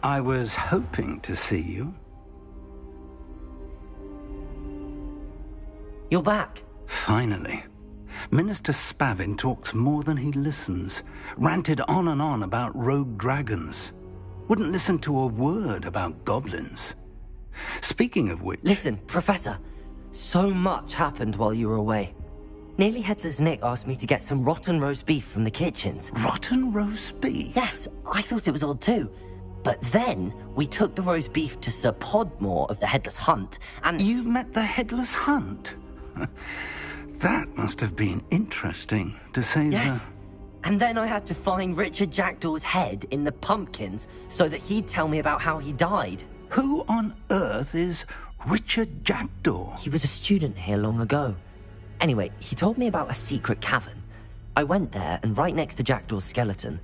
I was hoping to see you. You're back. Finally. Minister Spavin talks more than he listens. Ranted on and on about rogue dragons. Wouldn't listen to a word about goblins. Speaking of which... Listen, Professor. So much happened while you were away. Nearly Headless Nick asked me to get some rotten roast beef from the kitchens. Rotten roast beef? Yes, I thought it was odd too. But then, we took the roast beef to Sir Podmore of the Headless Hunt, and... You met the Headless Hunt? That must have been interesting, to say Yes. And then I had to find Richard Jackdaw's head in the pumpkins so that he'd tell me about how he died. Who on earth is Richard Jackdaw? He was a student here long ago. Anyway, he told me about a secret cavern. I went there, and right next to Jackdaw's skeleton,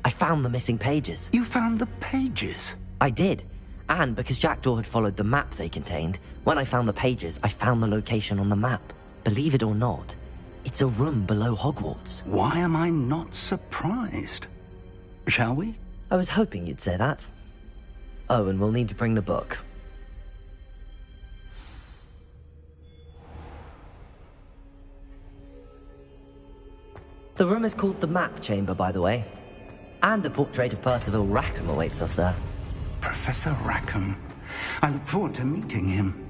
I found the missing pages. You found the pages? I did. And because Jackdaw had followed the map they contained, when I found the pages, I found the location on the map. Believe it or not, it's a room below Hogwarts. Why am I not surprised? Shall we? I was hoping you'd say that. Oh, and we'll need to bring the book. The room is called the Map Chamber, by the way. And a portrait of Percival Rackham awaits us there. Professor Rackham. I look forward to meeting him.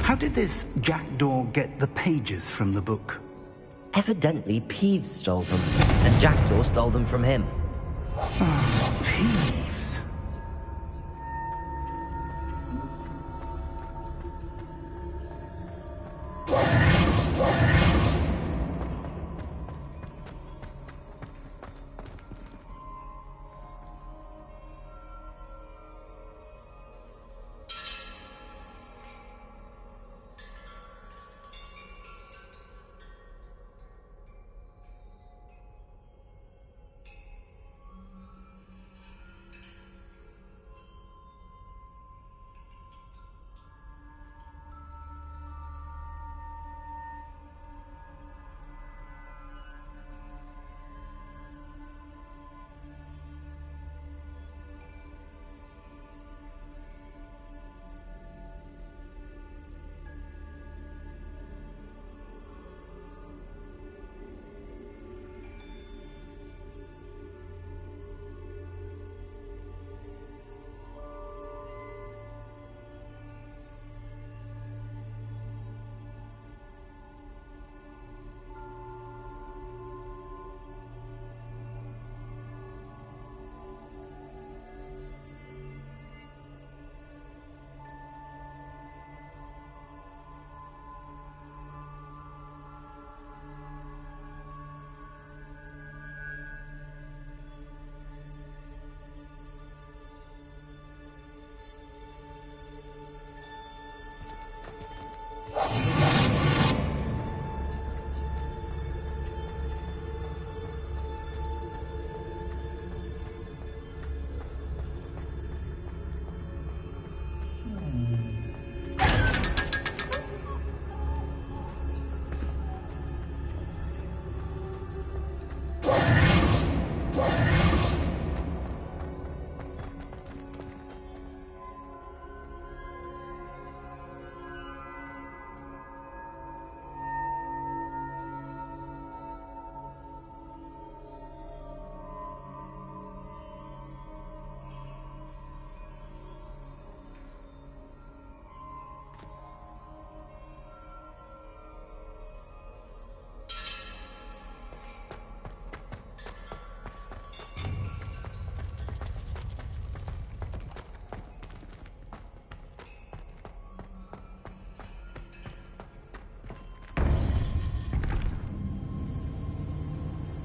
How did this Jackdaw get the pages from the book? Evidently, Peeves stole them, and Jackdaw stole them from him. Oh, Peeves.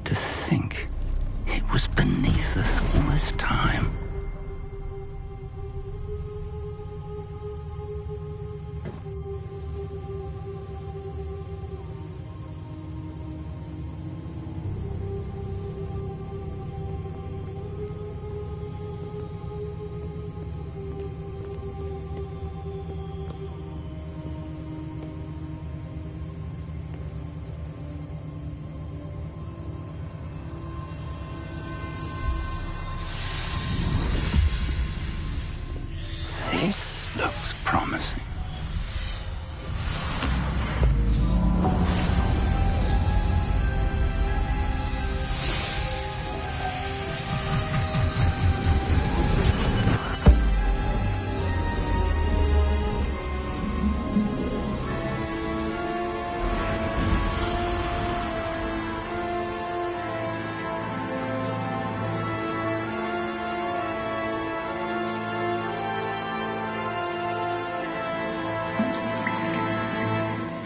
To think it was beneath us all this time.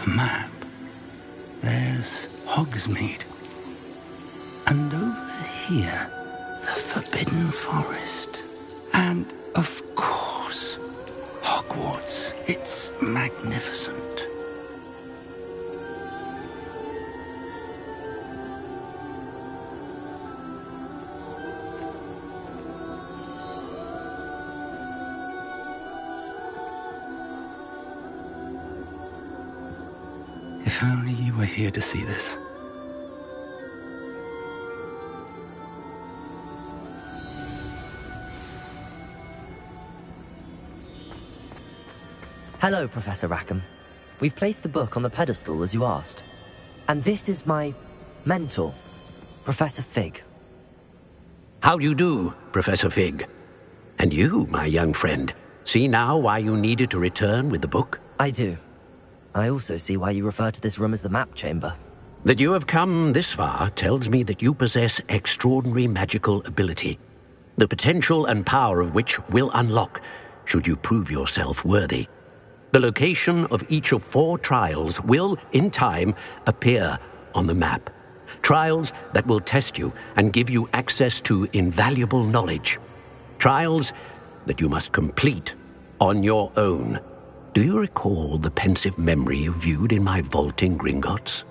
map, there's Hogsmeade. And over here, the Forbidden Forest. And, of course, Hogwarts. It's magnificent. If only you were here to see this. Hello, Professor Rackham. We've placed the book on the pedestal as you asked. And this is my mentor, Professor Fig. How do you do, Professor Fig? And you, my young friend, see now why you needed to return with the book? I do. I also see why you refer to this room as the map chamber. That you have come this far tells me that you possess extraordinary magical ability, the potential and power of which will unlock should you prove yourself worthy. The location of each of 4 trials will, in time, appear on the map. Trials that will test you and give you access to invaluable knowledge. Trials that you must complete on your own. Do you recall the pensive memory you viewed in my vault in Gringotts?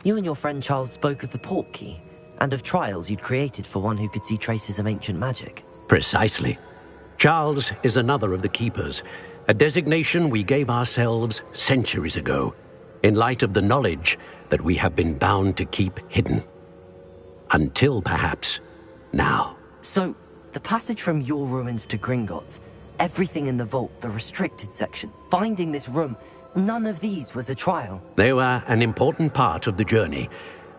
You and your friend Charles spoke of the portkey, and of trials you'd created for one who could see traces of ancient magic. Precisely. Charles is another of the Keepers, a designation we gave ourselves centuries ago, in light of the knowledge that we have been bound to keep hidden. Until, perhaps, now. So, the passage from your ruins to Gringotts, everything in the vault, the restricted section, finding this room, none of these was a trial. They were an important part of the journey,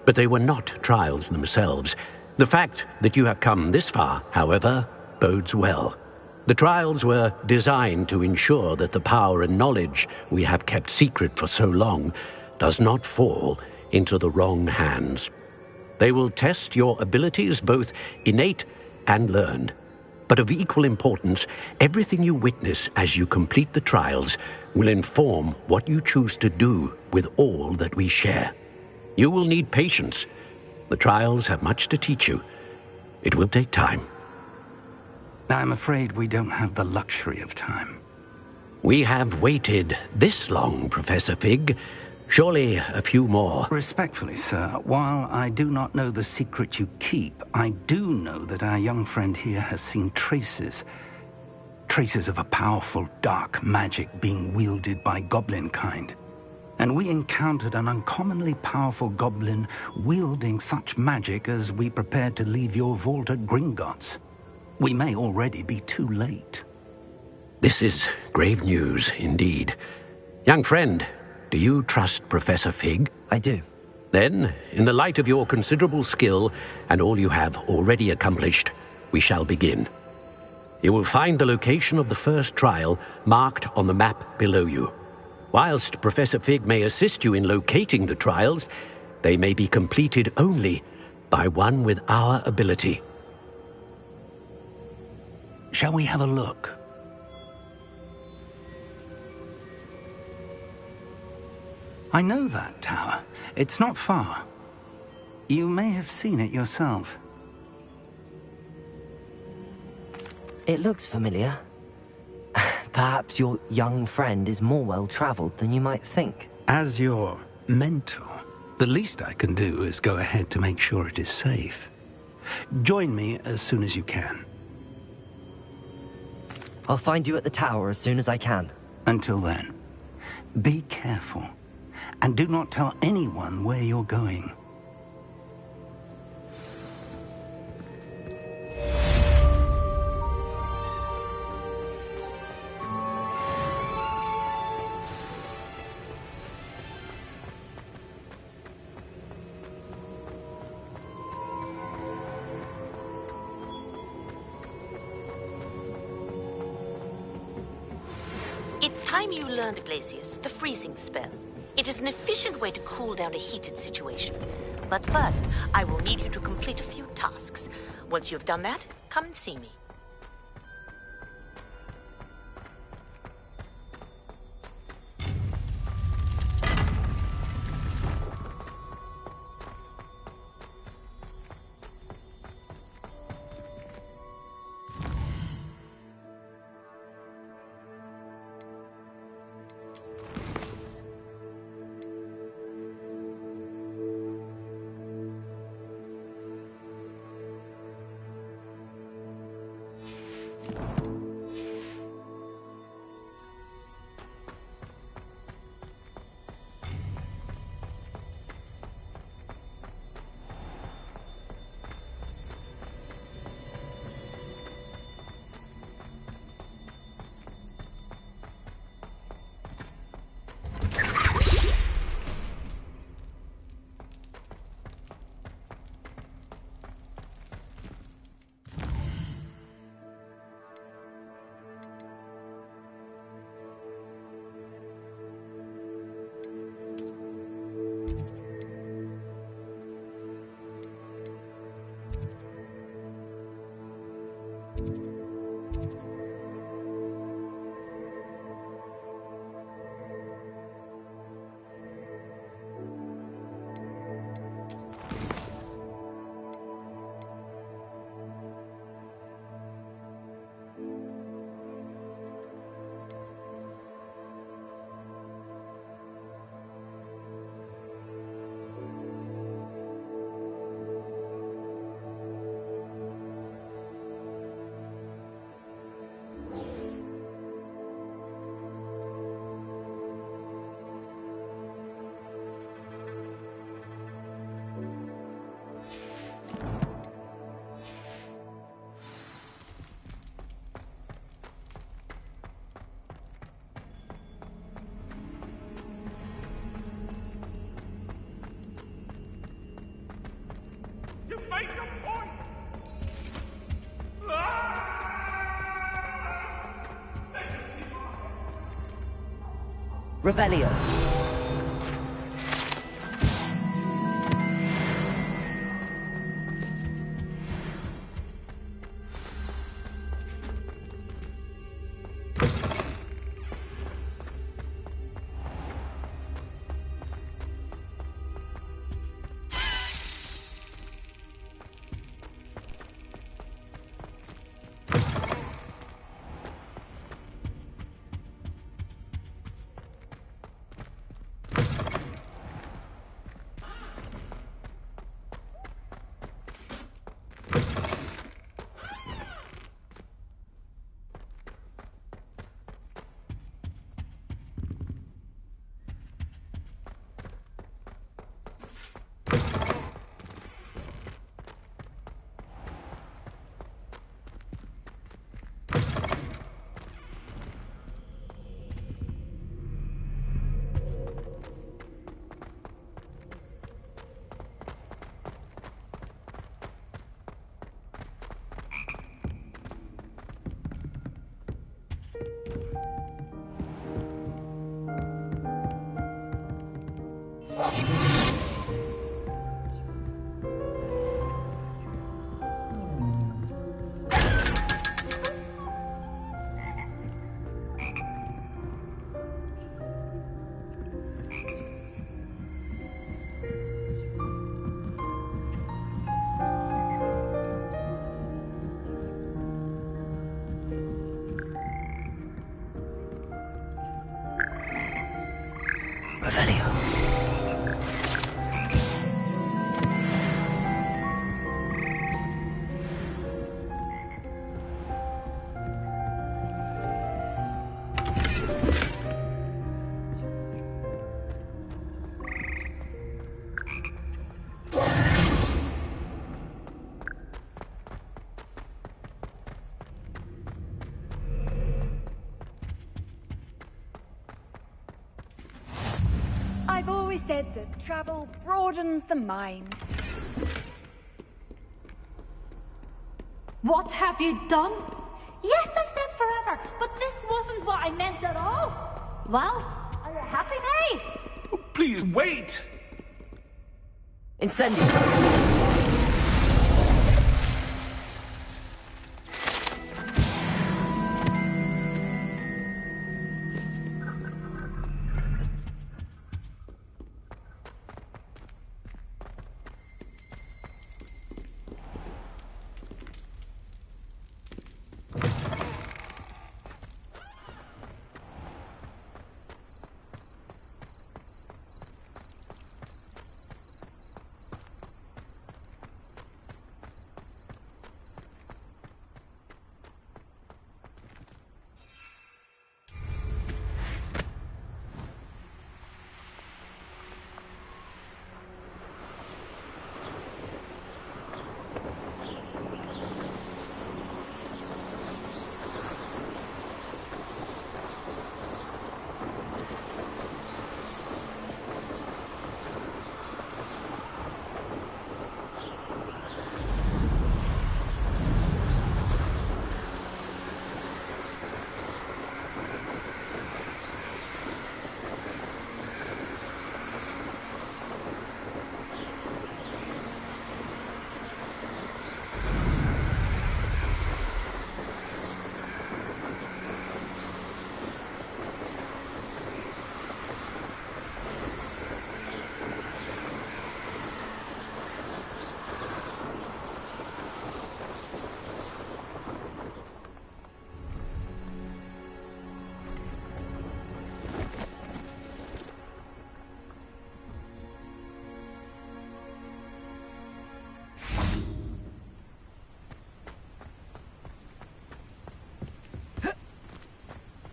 but they were not trials themselves. The fact that you have come this far, however, bodes well. The trials were designed to ensure that the power and knowledge we have kept secret for so long does not fall into the wrong hands. They will test your abilities, both innate and learned. But of equal importance, everything you witness as you complete the trials will inform what you choose to do with all that we share. You will need patience. The trials have much to teach you. It will take time. I'm afraid we don't have the luxury of time. We have waited this long, Professor Fig. Surely a few more. Respectfully, sir, while I do not know the secret you keep, I do know that our young friend here has seen traces of a powerful dark magic being wielded by goblin kind. And we encountered an uncommonly powerful goblin wielding such magic as we prepared to leave your vault at Gringotts. We may already be too late. This is grave news indeed. Young friend, do you trust Professor Fig? I do. Then, in the light of your considerable skill and all you have already accomplished, we shall begin. You will find the location of the first trial marked on the map below you. Whilst Professor Fig may assist you in locating the trials, they may be completed only by one with our ability. Shall we have a look? I know that tower. It's not far. You may have seen it yourself. It looks familiar. Perhaps your young friend is more well-traveled than you might think. As your mentor, the least I can do is go ahead to make sure it is safe. Join me as soon as you can. I'll find you at the tower as soon as I can. Until then, be careful, and do not tell anyone where you're going. It's time you learned, Glacius, the freezing spell. It is an efficient way to cool down a heated situation. But first, I will need you to complete a few tasks. Once you've done that, come and see me. Revelio. Revelio. I've always said that travel broadens the mind. What have you done? Yes, I said forever, but this wasn't what I meant at all. Well, are you happy now? Please wait! Incendio.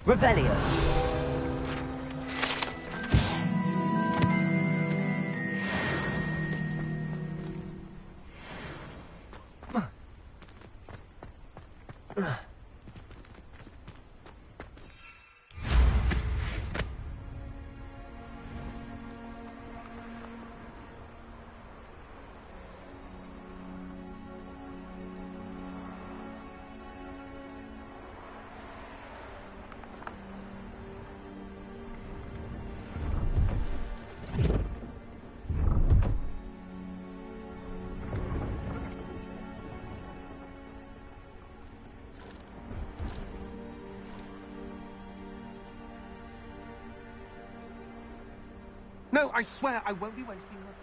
Revelio. No, I swear I won't be wasting your time.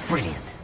Brilliant.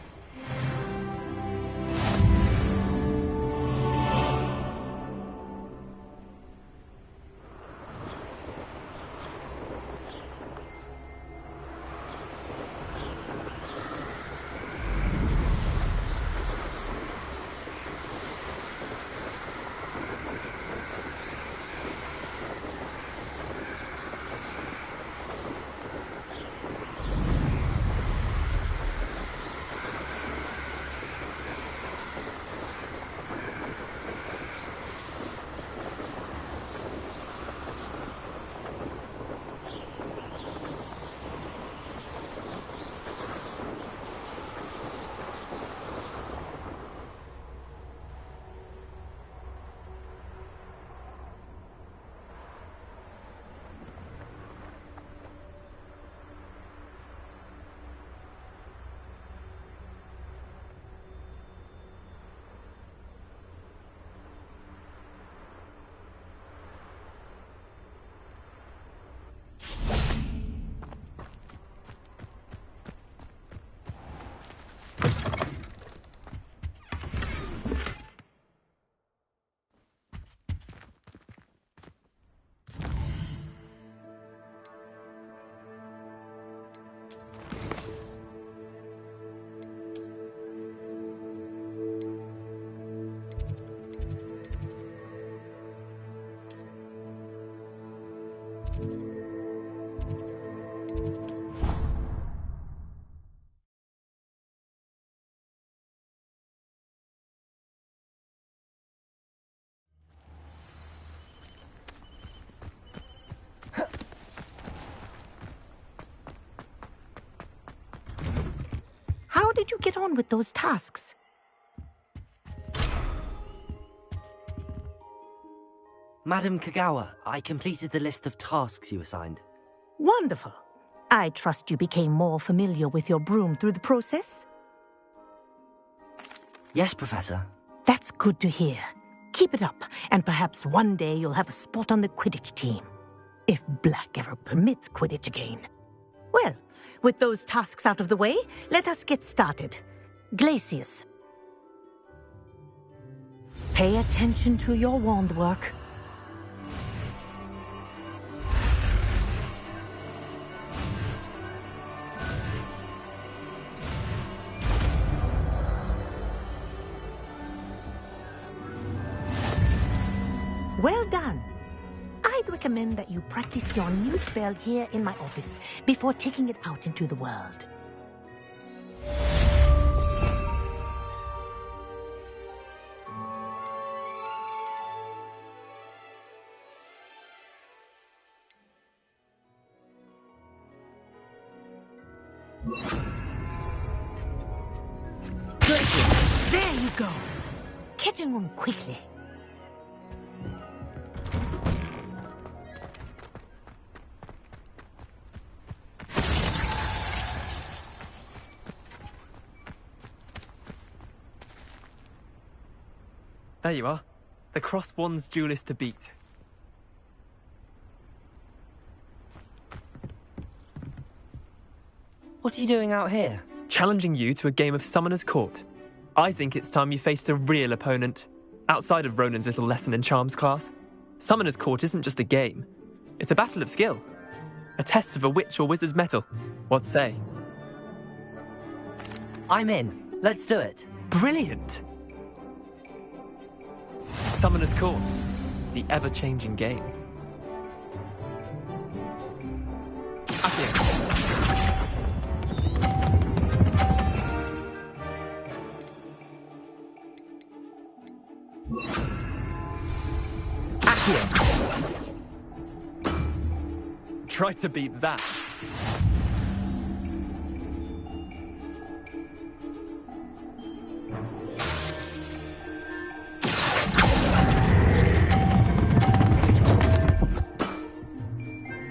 did you get on with those tasks? Madam Kagawa, I completed the list of tasks you assigned. Wonderful. I trust you became more familiar with your broom through the process? Yes, Professor. That's good to hear. Keep it up, and perhaps one day you'll have a spot on the Quidditch team. If Black ever permits Quidditch again. Well, with those tasks out of the way, let us get started. Glacius. Pay attention to your wand work. Well done. I'd recommend that you practice your new spell here in my office before taking it out into the world. Good. There you go. Catching on quickly. There you are. The Crosswands duelist to beat. What are you doing out here? Challenging you to a game of Summoner's Court. I think it's time you faced a real opponent. Outside of Ronan's little lesson in charms class. Summoner's Court isn't just a game. It's a battle of skill. A test of a witch or wizard's mettle. What say? I'm in. Let's do it. Brilliant! Summoner's Court, the ever-changing game. Accio. Accio. Try to beat that.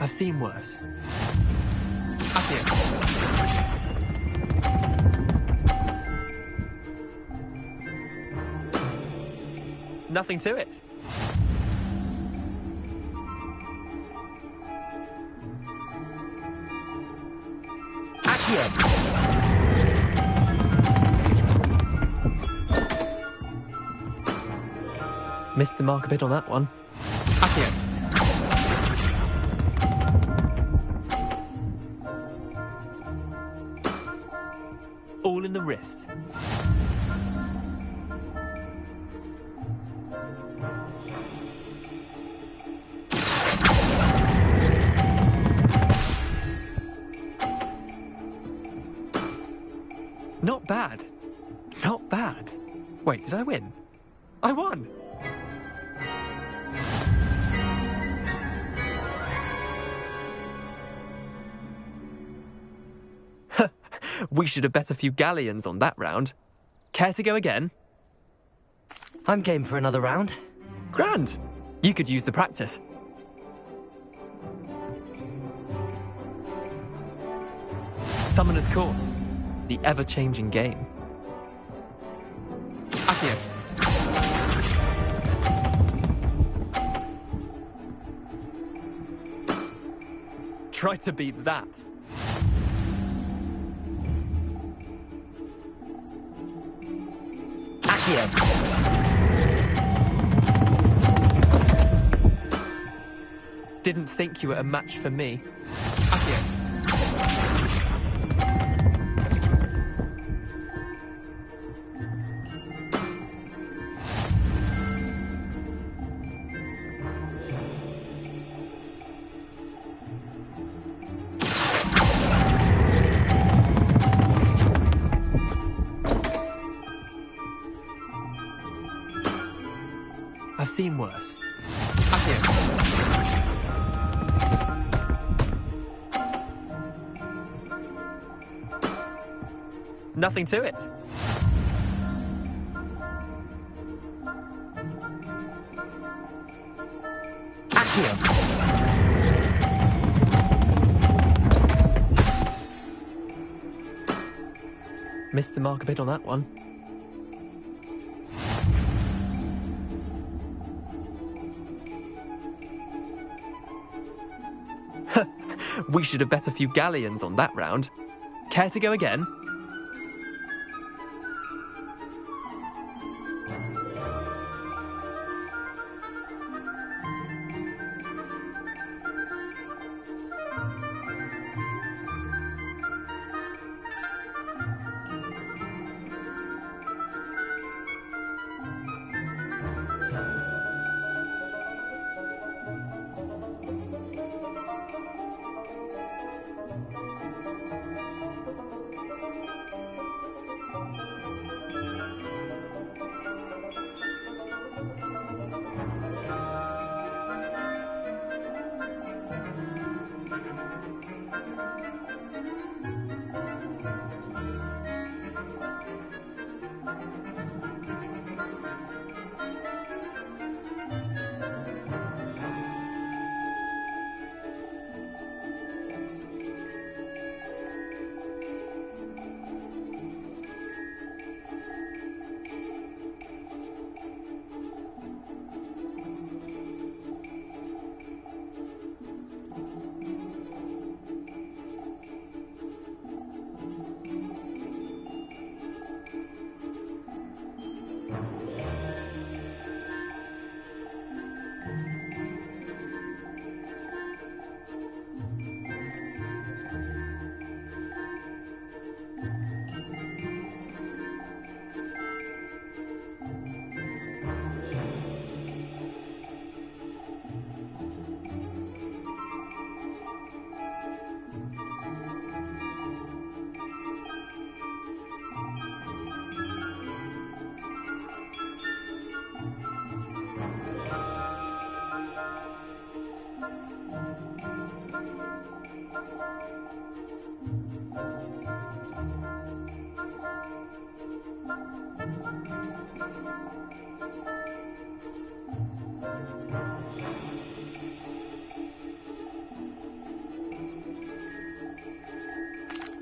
I've seen worse. Accio. Nothing to it. Accio. Missed the mark a bit on that one. Accio. All in the wrist. Not bad. Not bad. Wait, did I win? I won! We should have bet a few galleons on that round. Care to go again? I'm game for another round. Grand! You could use the practice. Summoner's Court, the ever-changing game. Accio. Try to beat that. Didn't think you were a match for me. Accio. I've seen worse. Accio. Nothing to it. Accio. Missed the mark a bit on that one. We should have bet a few galleons on that round. Care to go again?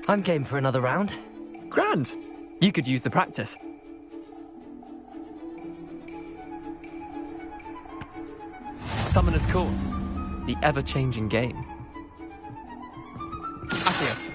I'm game for another round. Grand. You could use the practice. Summoner's Court. The ever-changing game. Accio.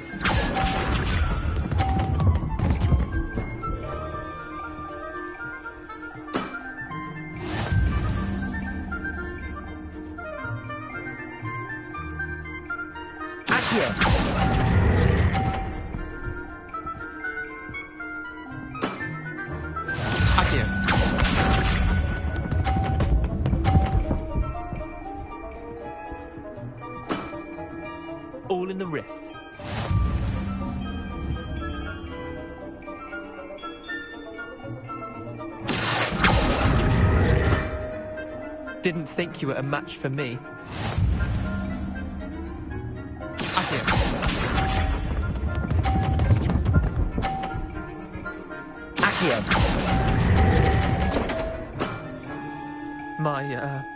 All in the wrist. Didn't think you were a match for me. Accio. Accio. My,